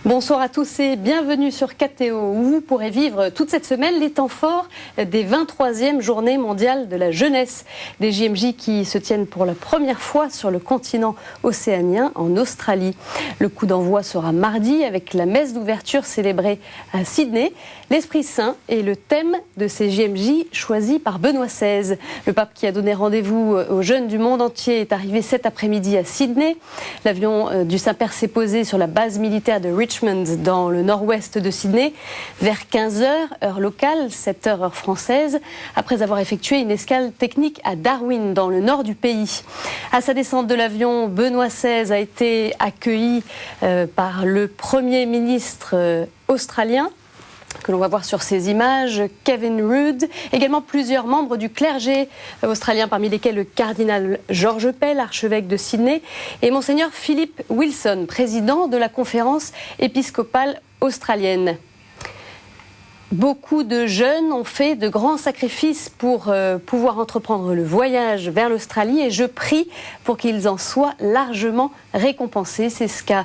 Bonsoir à tous et bienvenue sur KTO où vous pourrez vivre toute cette semaine les temps forts des 23e Journées mondiales de la jeunesse. Des JMJ qui se tiennent pour la première fois sur le continent océanien en Australie. Le coup d'envoi sera mardi avec la messe d'ouverture célébrée à Sydney. L'Esprit Saint est le thème de ces JMJ choisis par Benoît XVI. Le pape qui a donné rendez-vous aux jeunes du monde entier est arrivé cet après-midi à Sydney. L'avion du Saint-Père s'est posé sur la base militaire de Richmond dans le nord-ouest de Sydney vers 15h, heure locale, 7h, heure française, après avoir effectué une escale technique à Darwin, dans le nord du pays. À sa descente de l'avion, Benoît XVI a été accueilli par le Premier ministre australien, que l'on va voir sur ces images, Kevin Rudd, également plusieurs membres du clergé australien, parmi lesquels le cardinal George Pell, archevêque de Sydney, et monseigneur Philip Wilson, président de la conférence épiscopale australienne. Beaucoup de jeunes ont fait de grands sacrifices pour pouvoir entreprendre le voyage vers l'Australie et je prie pour qu'ils en soient largement récompensés. C'est ce qu'a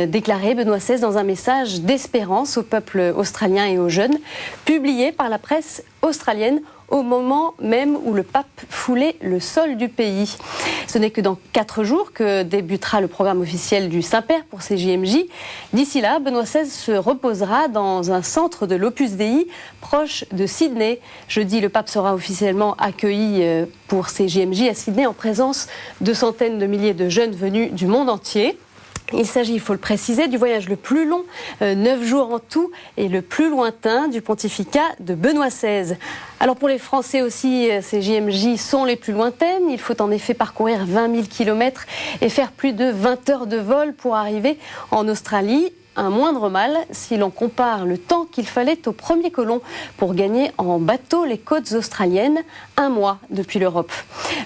déclaré Benoît XVI dans un message d'espérance au peuple australien et aux jeunes, publié par la presse australienne au moment même où le pape foulait le sol du pays. Ce n'est que dans 4 jours que débutera le programme officiel du Saint-Père pour ces JMJ. D'ici là, Benoît XVI se reposera dans un centre de l'Opus Dei proche de Sydney. Jeudi, le pape sera officiellement accueilli pour ces JMJ à Sydney en présence de centaines de milliers de jeunes venus du monde entier. Il s'agit, il faut le préciser, du voyage le plus long, 9 jours en tout, et le plus lointain du pontificat de Benoît XVI. Alors pour les Français aussi, ces JMJ sont les plus lointaines. Il faut en effet parcourir 20 000 km et faire plus de 20 heures de vol pour arriver en Australie. Un moindre mal si l'on compare le temps qu'il fallait aux premiers colons pour gagner en bateau les côtes australiennes, 1 mois depuis l'Europe.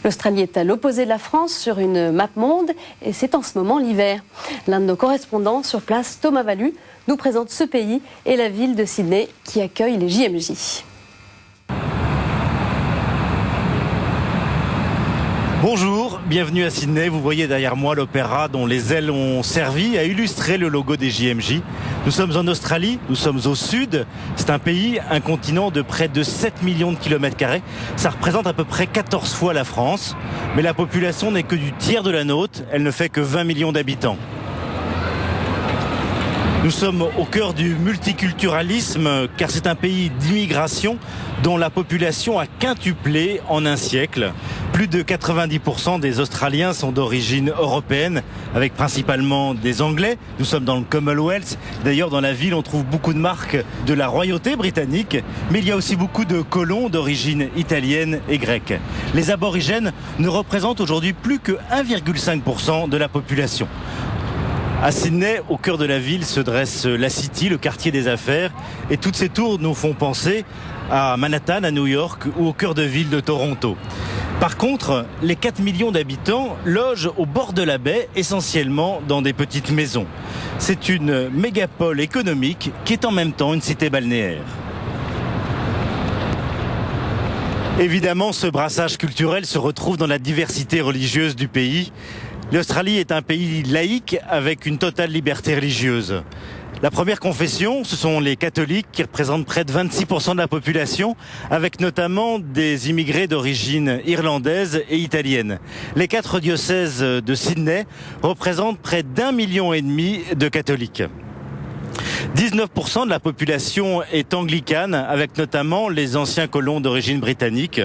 L'Australie est à l'opposé de la France sur une map monde et c'est en ce moment l'hiver. L'un de nos correspondants sur place, Thomas Valu, nous présente ce pays et la ville de Sydney qui accueille les JMJ. Bonjour, bienvenue à Sydney. Vous voyez derrière moi l'opéra dont les ailes ont servi à illustrer le logo des JMJ. Nous sommes en Australie, nous sommes au sud. C'est un pays, un continent de près de 7 millions de kilomètres carrés. Ça représente à peu près 14 fois la France. Mais la population n'est que du tiers de la nôtre. Elle ne fait que 20 millions d'habitants. Nous sommes au cœur du multiculturalisme car c'est un pays d'immigration dont la population a quintuplé en un siècle. Plus de 90% des Australiens sont d'origine européenne, avec principalement des Anglais. Nous sommes dans le Commonwealth. D'ailleurs, dans la ville, on trouve beaucoup de marques de la royauté britannique, mais il y a aussi beaucoup de colons d'origine italienne et grecque. Les aborigènes ne représentent aujourd'hui plus que 1,5% de la population. À Sydney, au cœur de la ville, se dresse la City, le quartier des affaires. Et toutes ces tours nous font penser à Manhattan, à New York ou au cœur de ville de Toronto. Par contre, les 4 millions d'habitants logent au bord de la baie, essentiellement dans des petites maisons. C'est une mégapole économique qui est en même temps une cité balnéaire. Évidemment, ce brassage culturel se retrouve dans la diversité religieuse du pays. L'Australie est un pays laïque avec une totale liberté religieuse. La première confession, ce sont les catholiques qui représentent près de 26% de la population, avec notamment des immigrés d'origine irlandaise et italienne. Les 4 diocèses de Sydney représentent près d'1,5 million de catholiques. 19% de la population est anglicane, avec notamment les anciens colons d'origine britannique,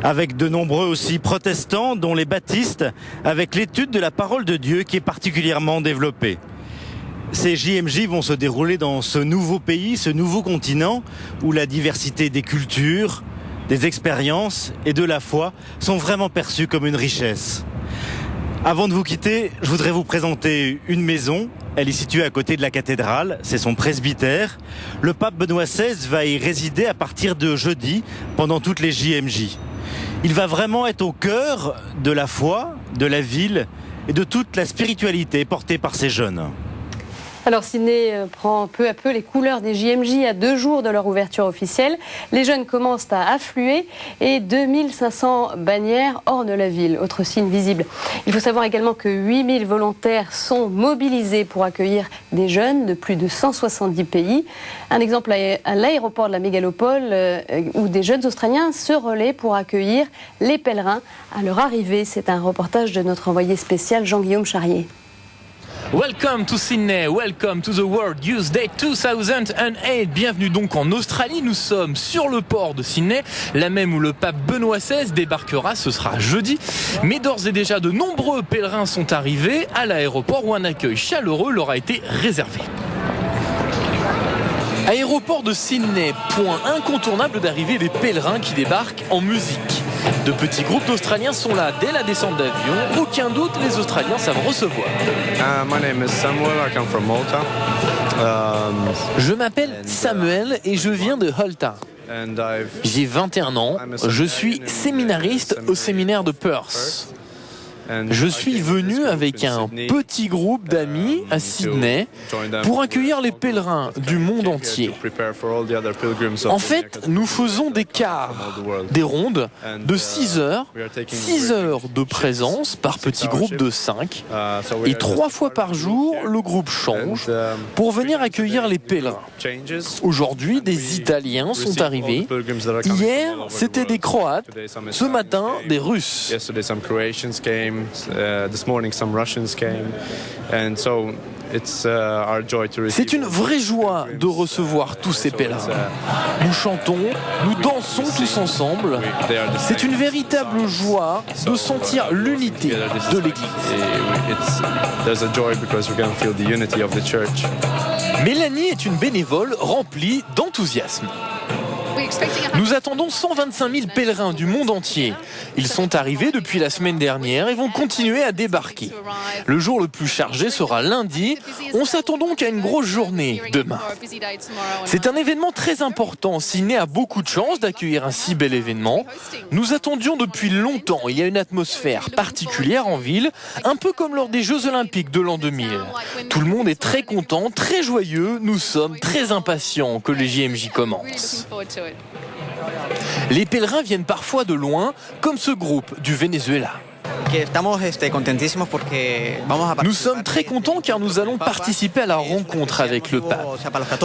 avec de nombreux aussi protestants, dont les baptistes, avec l'étude de la parole de Dieu qui est particulièrement développée. Ces JMJ vont se dérouler dans ce nouveau pays, ce nouveau continent, où la diversité des cultures, des expériences et de la foi sont vraiment perçues comme une richesse. Avant de vous quitter, je voudrais vous présenter une maison. Elle est située à côté de la cathédrale, c'est son presbytère. Le pape Benoît XVI va y résider à partir de jeudi, pendant toutes les JMJ. Il va vraiment être au cœur de la foi, de la ville et de toute la spiritualité portée par ces jeunes. Alors Sydney prend peu à peu les couleurs des JMJ à 2 jours de leur ouverture officielle. Les jeunes commencent à affluer et 2500 bannières ornent la ville, autre signe visible. Il faut savoir également que 8000 volontaires sont mobilisés pour accueillir des jeunes de plus de 170 pays. Un exemple à l'aéroport de la mégalopole où des jeunes Australiens se relaient pour accueillir les pèlerins à leur arrivée. C'est un reportage de notre envoyé spécial Jean-Guillaume Charrier. Welcome to Sydney, welcome to the World Youth Day 2008. Bienvenue donc en Australie, nous sommes sur le port de Sydney, la même où le pape Benoît XVI débarquera, ce sera jeudi. Mais d'ores et déjà, de nombreux pèlerins sont arrivés à l'aéroport où un accueil chaleureux leur a été réservé. Aéroport de Sydney, point incontournable d'arrivée des pèlerins qui débarquent en musique. De petits groupes d'Australiens sont là dès la descente d'avion. Aucun doute, les Australiens savent recevoir. My name is Samuel, I come from Malta. Je m'appelle Samuel et je viens de Malta. J'ai 21 ans, je suis séminariste au séminaire de Perth. Je suis venu avec un petit groupe d'amis à Sydney pour accueillir les pèlerins du monde entier. En fait, nous faisons des quarts, des rondes de 6 heures, 6 heures de présence par petit groupe de 5. Et 3 fois par jour, le groupe change pour venir accueillir les pèlerins. Aujourd'hui, des Italiens sont arrivés. Hier, c'était des Croates. Ce matin, des Russes. This morning some Russians came, and so it's our joy to receive. C'est une vraie joie de recevoir tous ces pèlerins. Nous chantons, nous dansons tous ensemble. C'est une véritable joie de sentir l'unité de l'Église. There's a joy because we can feel the unity of the church. Mélanie est une bénévole remplie d'enthousiasme. Nous attendons 125 000 pèlerins du monde entier. Ils sont arrivés depuis la semaine dernière et vont continuer à débarquer. Le jour le plus chargé sera lundi. On s'attend donc à une grosse journée demain. C'est un événement très important. Sydney a beaucoup de chance d'accueillir un si bel événement. Nous attendions depuis longtemps. Il y a une atmosphère particulière en ville, un peu comme lors des Jeux Olympiques de l'an 2000. Tout le monde est très content, très joyeux. Nous sommes très impatients que les JMJ commencent. Les pèlerins viennent parfois de loin, comme ce groupe du Venezuela. Nous sommes très contents car nous allons participer à la rencontre avec le pape,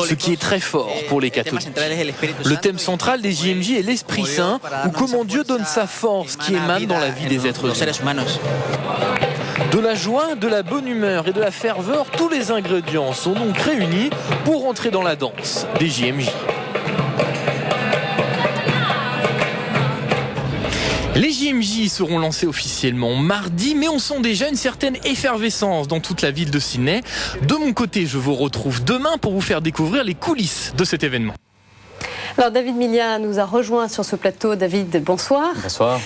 ce qui est très fort pour les catholiques. Le thème central des JMJ est l'Esprit Saint, ou comment Dieu donne sa force qui émane dans la vie des êtres humains. De la joie, de la bonne humeur et de la ferveur, tous les ingrédients sont donc réunis pour entrer dans la danse des JMJ. Les JMJ seront lancés officiellement mardi, mais on sent déjà une certaine effervescence dans toute la ville de Sydney. De mon côté, je vous retrouve demain pour vous faire découvrir les coulisses de cet événement. Alors David Milia nous a rejoint sur ce plateau. David, bonsoir. Bonsoir.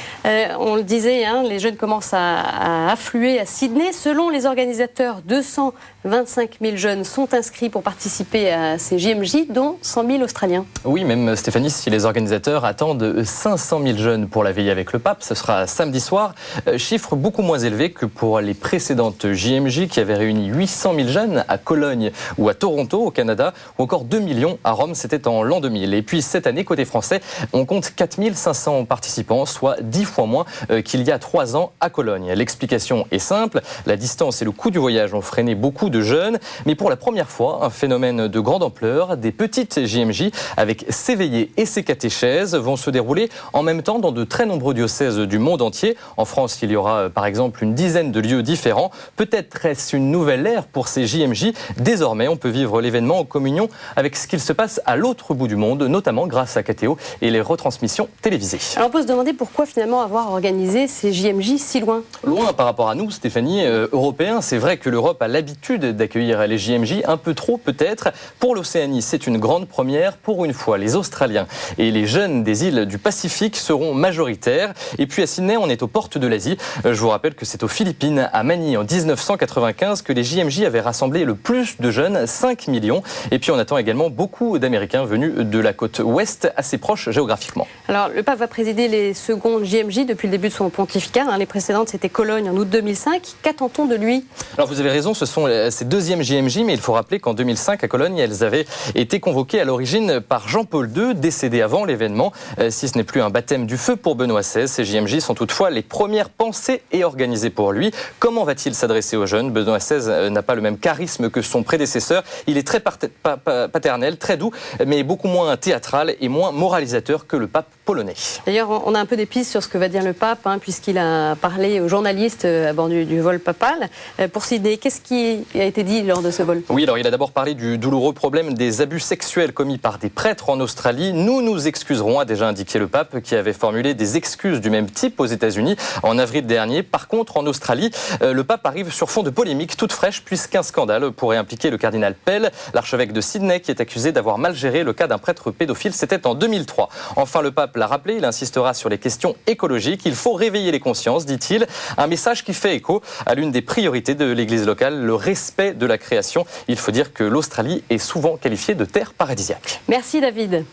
On le disait, les jeunes commencent à affluer à Sydney. Selon les organisateurs, 225 000 jeunes sont inscrits pour participer à ces JMJ, dont 100 000 Australiens. Oui, même Stéphanie, si les organisateurs attendent 500 000 jeunes pour la veillée avec le pape, ce sera samedi soir. Chiffre beaucoup moins élevé que pour les précédentes JMJ qui avaient réuni 800 000 jeunes à Cologne ou à Toronto au Canada, ou encore 2 millions à Rome, c'était en l'an 2000. Et puis cette année, côté français, on compte 4 500 participants, soit 10 fois moins qu'il y a 3 ans à Cologne. L'explication est simple, la distance et le coût du voyage ont freiné beaucoup de jeunes, mais pour la première fois, un phénomène de grande ampleur, des petites JMJ avec ses veillées et ses catéchèses vont se dérouler en même temps dans de très nombreux diocèses du monde entier. En France, il y aura par exemple une dizaine de lieux différents. Peut-être est-ce une nouvelle ère pour ces JMJ. Désormais, on peut vivre l'événement en communion avec ce qu'il se passe à l'autre bout du monde, notamment grâce à KTO et les retransmissions télévisées. Alors on peut se demander pourquoi finalement avoir organisé ces JMJ si loin. Loin par rapport à nous, Stéphanie, européens. C'est vrai que l'Europe a l'habitude d'accueillir les JMJ, un peu trop peut-être. Pour l'Océanie, c'est une grande première. Pour une fois, les Australiens et les jeunes des îles du Pacifique seront majoritaires. Et puis à Sydney, on est aux portes de l'Asie. Je vous rappelle que c'est aux Philippines, à Manille, en 1995, que les JMJ avaient rassemblé le plus de jeunes, 5 millions. Et puis on attend également beaucoup d'Américains venus de la côte ouest, assez proche géographiquement. Alors, le pape va présider les secondes JMJ depuis le début de son pontificat. Les précédentes, c'était Cologne en août 2005. Qu'attend-on de lui? Alors, vous avez raison, ce sont ces deuxièmes JMJ, mais il faut rappeler qu'en 2005, à Cologne, elles avaient été convoquées à l'origine par Jean-Paul II, décédé avant l'événement. Si ce n'est plus un baptême du feu pour Benoît XVI, ces JMJ sont toutefois les premières pensées et organisées pour lui. Comment va-t-il s'adresser aux jeunes? Benoît XVI n'a pas le même charisme que son prédécesseur. Il est très paternel, très doux, mais beaucoup moins théâtral et moins moralisateur que le pape polonais. D'ailleurs, on a un peu des pistes sur ce que va dire le pape, puisqu'il a parlé aux journalistes à bord du vol papal. Pour Sydney, qu'est-ce qui a été dit lors de ce vol? Oui, alors il a d'abord parlé du douloureux problème des abus sexuels commis par des prêtres en Australie. Nous nous excuserons, a déjà indiqué le pape, qui avait formulé des excuses du même type aux États-Unis en avril dernier. Par contre, en Australie, le pape arrive sur fond de polémique toute fraîche, puisqu'un scandale pourrait impliquer le cardinal Pell, l'archevêque de Sydney, qui est accusé d'avoir mal géré le cas d'un prêtre pédophile. C'était en 2003. Enfin, le pape l'a rappelé, il insistera sur les questions écologiques. Il faut réveiller les consciences, dit-il. Un message qui fait écho à l'une des priorités de l'Église locale, le respect de la création. Il faut dire que l'Australie est souvent qualifiée de terre paradisiaque. Merci David.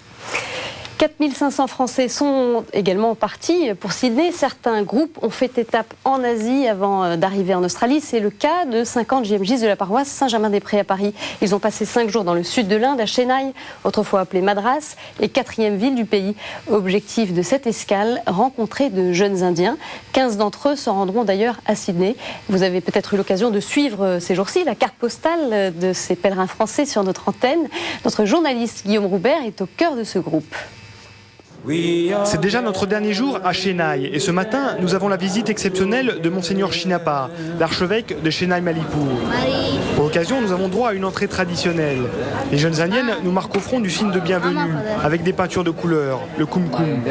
4500 Français sont également partis pour Sydney. Certains groupes ont fait étape en Asie avant d'arriver en Australie. C'est le cas de 50 JMJ de la paroisse Saint-Germain-des-Prés à Paris. Ils ont passé 5 jours dans le sud de l'Inde, à Chennai, autrefois appelée Madras, et 4e ville du pays. Objectif de cette escale, rencontrer de jeunes Indiens. 15 d'entre eux se rendront d'ailleurs à Sydney. Vous avez peut-être eu l'occasion de suivre ces jours-ci la carte postale de ces pèlerins français sur notre antenne. Notre journaliste Guillaume Roubert est au cœur de ce groupe. C'est déjà notre dernier jour à Chennai et ce matin, nous avons la visite exceptionnelle de Monseigneur Shinapa, l'archevêque de Chennai-Malipour. Pour l'occasion, nous avons droit à une entrée traditionnelle. Les jeunes indiennes nous marquent au front du signe de bienvenue, avec des peintures de couleur, le kumkum.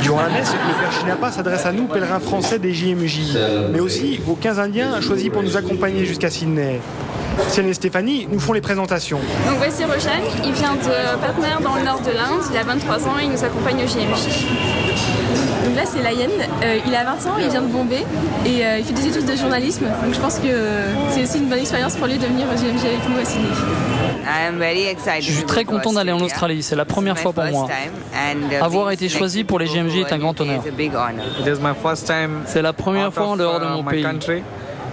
Durant la messe, le Père Shinapa s'adresse à nous, pèlerins français des JMJ, mais aussi aux 15 Indiens choisis pour nous accompagner jusqu'à Sydney. Sienne et Stéphanie nous font les présentations. Donc voici Roshan, il vient de Patna dans le nord de l'Inde, il a 23 ans et il nous accompagne au JMJ. Donc là c'est Layen, il a 20 ans, il vient de Bombay et il fait des études de journalisme, donc je pense que c'est aussi une bonne expérience pour lui de venir au JMJ avec nous à Sydney. Je suis très content d'aller en Australie, c'est la première fois pour moi. Avoir été choisi pour les JMJ est un grand honneur. C'est la première fois en dehors de mon pays.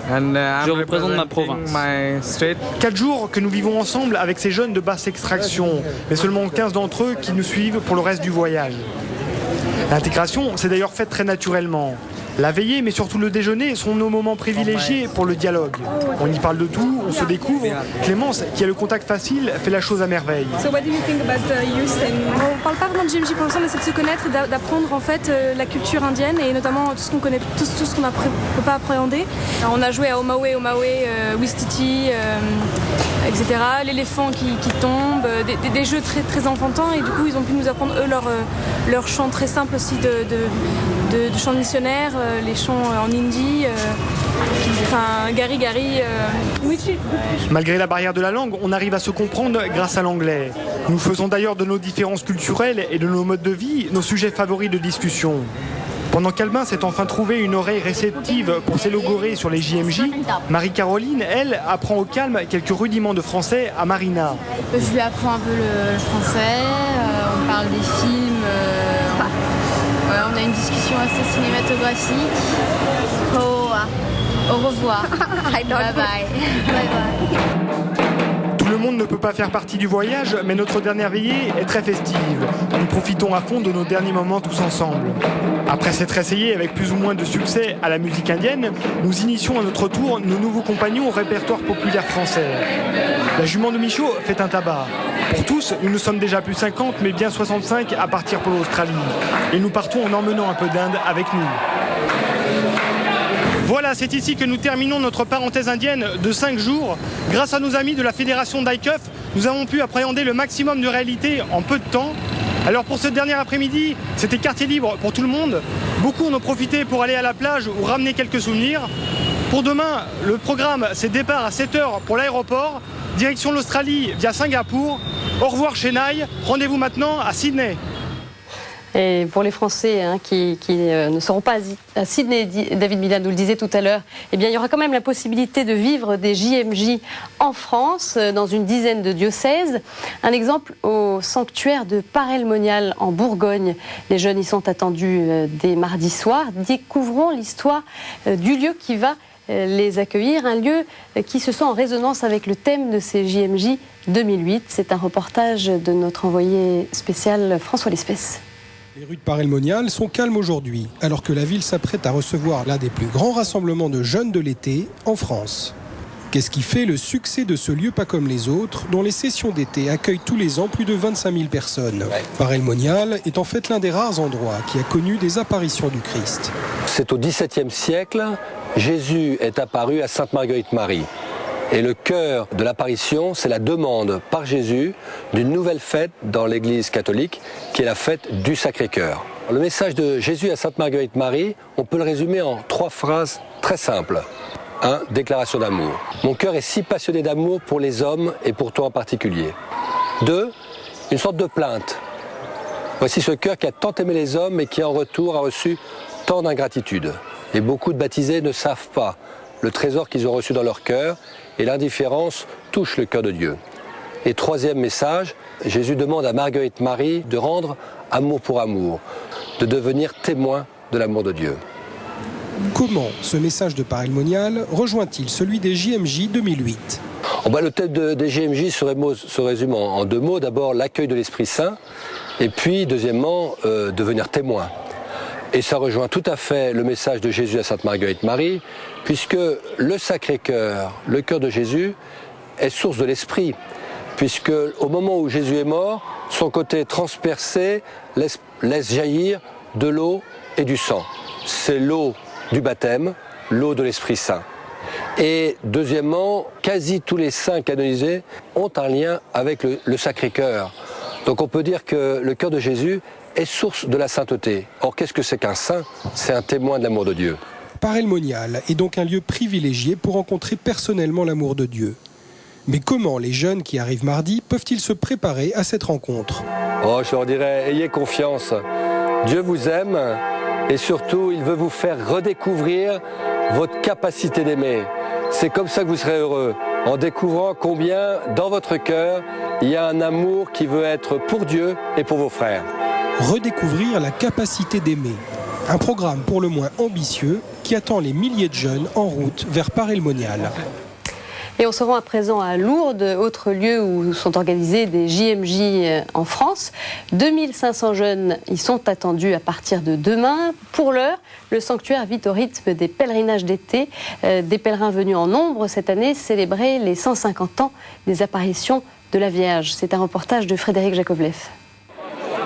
Je représente ma province. 4 jours que nous vivons ensemble avec ces jeunes de basse extraction, mais seulement 15 d'entre eux qui nous suivent pour le reste du voyage. L'intégration s'est d'ailleurs faite très naturellement. La veillée, mais surtout le déjeuner, sont nos moments privilégiés pour le dialogue. On y parle de tout, on se découvre. Clémence, qui a le contact facile, fait la chose à merveille. On parle pas vraiment de JMJ pour l'instant, mais c'est de se connaître et d'apprendre en fait la culture indienne et notamment tout ce qu'on connaît, tout ce qu'on ne peut pas appréhender. Alors, on a joué à Omawe, Wistiti, etc. L'éléphant qui tombe, des jeux très, très enfantins et du coup ils ont pu nous apprendre eux leur chant très simple aussi de chants missionnaires, les chants en hindi, Gari Gari. Malgré la barrière de la langue, on arrive à se comprendre grâce à l'anglais. Nous faisons d'ailleurs de nos différences culturelles et de nos modes de vie nos sujets favoris de discussion. Pendant qu'Albin s'est enfin trouvé une oreille réceptive pour s'élogorer sur les JMJ, Marie-Caroline, elle, apprend au calme quelques rudiments de français à Marina. Je lui apprends un peu le français, on parle des films, on a une discussion assez cinématographique. Au revoir. Bye bye. Bye bye. Tout le monde ne peut pas faire partie du voyage, mais notre dernière veillée est très festive. Nous profitons à fond de nos derniers moments tous ensemble. Après s'être essayés avec plus ou moins de succès à la musique indienne, nous initions à notre tour nos nouveaux compagnons au répertoire populaire français. La jument de Michaud fait un tabac. Pour tous, nous ne sommes déjà plus 50, mais bien 65 à partir pour l'Australie. Et nous partons en emmenant un peu d'Inde avec nous. Voilà, c'est ici que nous terminons notre parenthèse indienne de 5 jours. Grâce à nos amis de la fédération d'ICUF, nous avons pu appréhender le maximum de réalité en peu de temps. Alors pour ce dernier après-midi, c'était quartier libre pour tout le monde. Beaucoup en ont profité pour aller à la plage ou ramener quelques souvenirs. Pour demain, le programme, c'est départ à 7h pour l'aéroport, direction l'Australie via Singapour. Au revoir Chennai, rendez-vous maintenant à Sydney. Et pour les Français qui ne seront pas à Sydney, David Millat nous le disait tout à l'heure, eh bien, il y aura quand même la possibilité de vivre des JMJ en France, dans une dizaine de diocèses. Un exemple au sanctuaire de Paray-le-Monial en Bourgogne. Les jeunes y sont attendus dès mardi soir. Découvrons l'histoire du lieu qui va les accueillir, un lieu qui se sent en résonance avec le thème de ces JMJ 2008. C'est un reportage de notre envoyé spécial François Lespès. Les rues de Paray-le-Monial sont calmes aujourd'hui, alors que la ville s'apprête à recevoir l'un des plus grands rassemblements de jeunes de l'été en France. Qu'est-ce qui fait le succès de ce lieu pas comme les autres, dont les sessions d'été accueillent tous les ans plus de 25 000 personnes? Paray-le-Monial est en fait l'un des rares endroits qui a connu des apparitions du Christ. C'est au XVIIe siècle, Jésus est apparu à Sainte-Marguerite-Marie. Et le cœur de l'apparition, c'est la demande par Jésus d'une nouvelle fête dans l'Église catholique, qui est la fête du Sacré-Cœur. Le message de Jésus à Sainte-Marguerite-Marie, on peut le résumer en 3 phrases très simples. 1. Déclaration d'amour. Mon cœur est si passionné d'amour pour les hommes et pour toi en particulier. 2. Une sorte de plainte. Voici ce cœur qui a tant aimé les hommes et qui en retour a reçu tant d'ingratitude. Et beaucoup de baptisés ne savent pas le trésor qu'ils ont reçu dans leur cœur, et l'indifférence touche le cœur de Dieu. Et 3e message, Jésus demande à Marguerite-Marie de rendre amour pour amour, de devenir témoin de l'amour de Dieu. Comment ce message de Paray-le-Monial rejoint-il celui des JMJ 2008 ? Le thème des JMJ se résume en 2 mots. D'abord, l'accueil de l'Esprit Saint, et puis, deuxièmement, devenir témoin. Et ça rejoint tout à fait le message de Jésus à Sainte-Marguerite-Marie, puisque le Sacré-Cœur, le cœur de Jésus, est source de l'Esprit. Puisque au moment où Jésus est mort, son côté transpercé laisse jaillir de l'eau et du sang. C'est l'eau du baptême, l'eau de l'Esprit Saint. Et deuxièmement, quasi tous les saints canonisés ont un lien avec le Sacré-Cœur. Donc on peut dire que le cœur de Jésus est source de la sainteté. Or, qu'est-ce que c'est qu'un saint? C'est un témoin de l'amour de Dieu. Paray-le-Monial est donc un lieu privilégié pour rencontrer personnellement l'amour de Dieu. Mais comment les jeunes qui arrivent mardi peuvent-ils se préparer à cette rencontre? Je leur dirais, ayez confiance. Dieu vous aime et surtout, il veut vous faire redécouvrir votre capacité d'aimer. C'est comme ça que vous serez heureux, en découvrant combien, dans votre cœur, il y a un amour qui veut être pour Dieu et pour vos frères. Redécouvrir la capacité d'aimer. Un programme pour le moins ambitieux qui attend les milliers de jeunes en route vers Paray-le-Monial. Et on se rend à présent à Lourdes, autre lieu où sont organisés des JMJ en France. 2500 jeunes y sont attendus à partir de demain. Pour l'heure, le sanctuaire vit au rythme des pèlerinages d'été. Des pèlerins venus en nombre cette année célébrer les 150 ans des apparitions de la Vierge. C'est un reportage de Frédéric Jakovlev.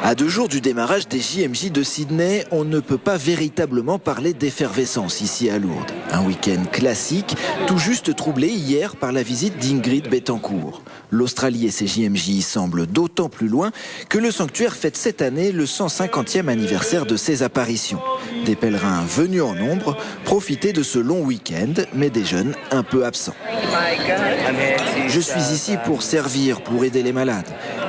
À 2 jours du démarrage des JMJ de Sydney, on ne peut pas véritablement parler d'effervescence ici à Lourdes. Un week-end classique, tout juste troublé hier par la visite d'Ingrid Betancourt. L'Australie et ses JMJ semblent d'autant plus loin que le sanctuaire fête cette année le 150e anniversaire de ses apparitions. Des pèlerins venus en nombre profitaient de ce long week-end, mais des jeunes un peu absents. Je suis ici pour servir, pour aider les malades.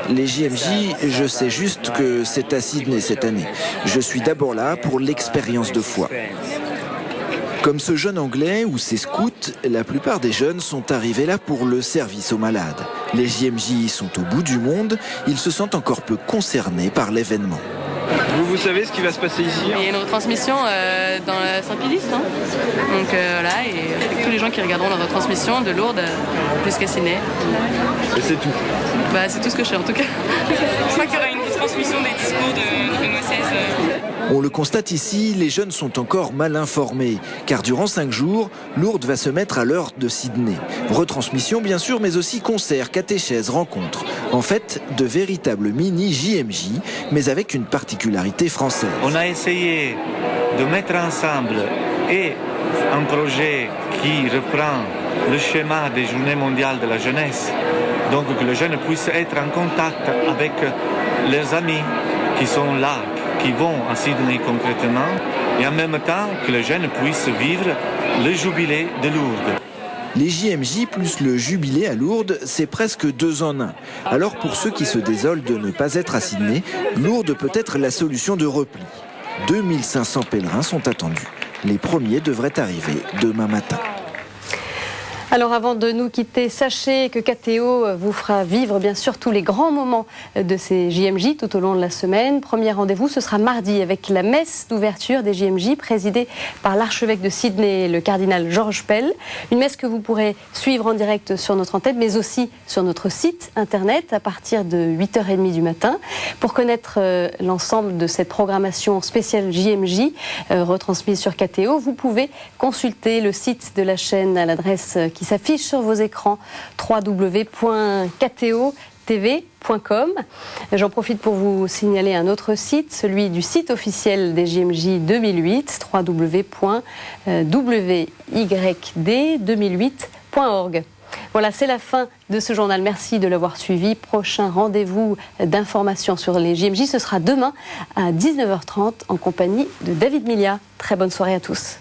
Les JMJ, je sais juste que c'est à Sydney cette année. Je suis d'abord là pour l'expérience de foi. Comme ce jeune Anglais ou ses scouts, la plupart des jeunes sont arrivés là pour le service aux malades. Les JMJ sont au bout du monde, ils se sentent encore peu concernés par l'événement. Vous savez ce qui va se passer ici? Il y a une retransmission dans la Saint-Pilice, non? Donc là, et avec tous les gens qui regarderont la retransmission de Lourdes jusqu'à Sydney. Et c'est tout? C'est tout ce que je sais en tout cas. Je crois qu'il y aura une retransmission des discours de Benoît XVI. On le constate ici, les jeunes sont encore mal informés, car durant 5 jours, Lourdes va se mettre à l'heure de Sydney. Retransmission bien sûr, mais aussi concerts, catéchèses, rencontres. En fait, de véritables mini-JMJ, mais avec une particularité française. On a essayé de mettre ensemble un projet qui reprend le schéma des Journées mondiales de la jeunesse, donc que les jeunes puissent être en contact avec leurs amis qui sont là, qui vont à Sydney concrètement, et en même temps que les jeunes puissent vivre le jubilé de Lourdes. Les JMJ plus le jubilé à Lourdes, c'est presque 2 en 1. Alors pour ceux qui se désolent de ne pas être à Sydney, Lourdes peut être la solution de repli. 2500 pèlerins sont attendus. Les premiers devraient arriver demain matin. Alors avant de nous quitter, sachez que KTO vous fera vivre bien sûr tous les grands moments de ces JMJ tout au long de la semaine. Premier rendez-vous, ce sera mardi avec la messe d'ouverture des JMJ présidée par l'archevêque de Sydney, le cardinal George Pell. Une messe que vous pourrez suivre en direct sur notre antenne, mais aussi sur notre site internet à partir de 8h30 du matin. Pour connaître l'ensemble de cette programmation spéciale JMJ retransmise sur KTO, vous pouvez consulter le site de la chaîne à l'adresse qui s'affiche sur vos écrans, www.ktotv.com. J'en profite pour vous signaler un autre site, celui du site officiel des JMJ 2008, www.wyd2008.org. Voilà, c'est la fin de ce journal. Merci de l'avoir suivi. Prochain rendez-vous d'information sur les JMJ, ce sera demain à 19h30 en compagnie de David Milia. Très bonne soirée à tous.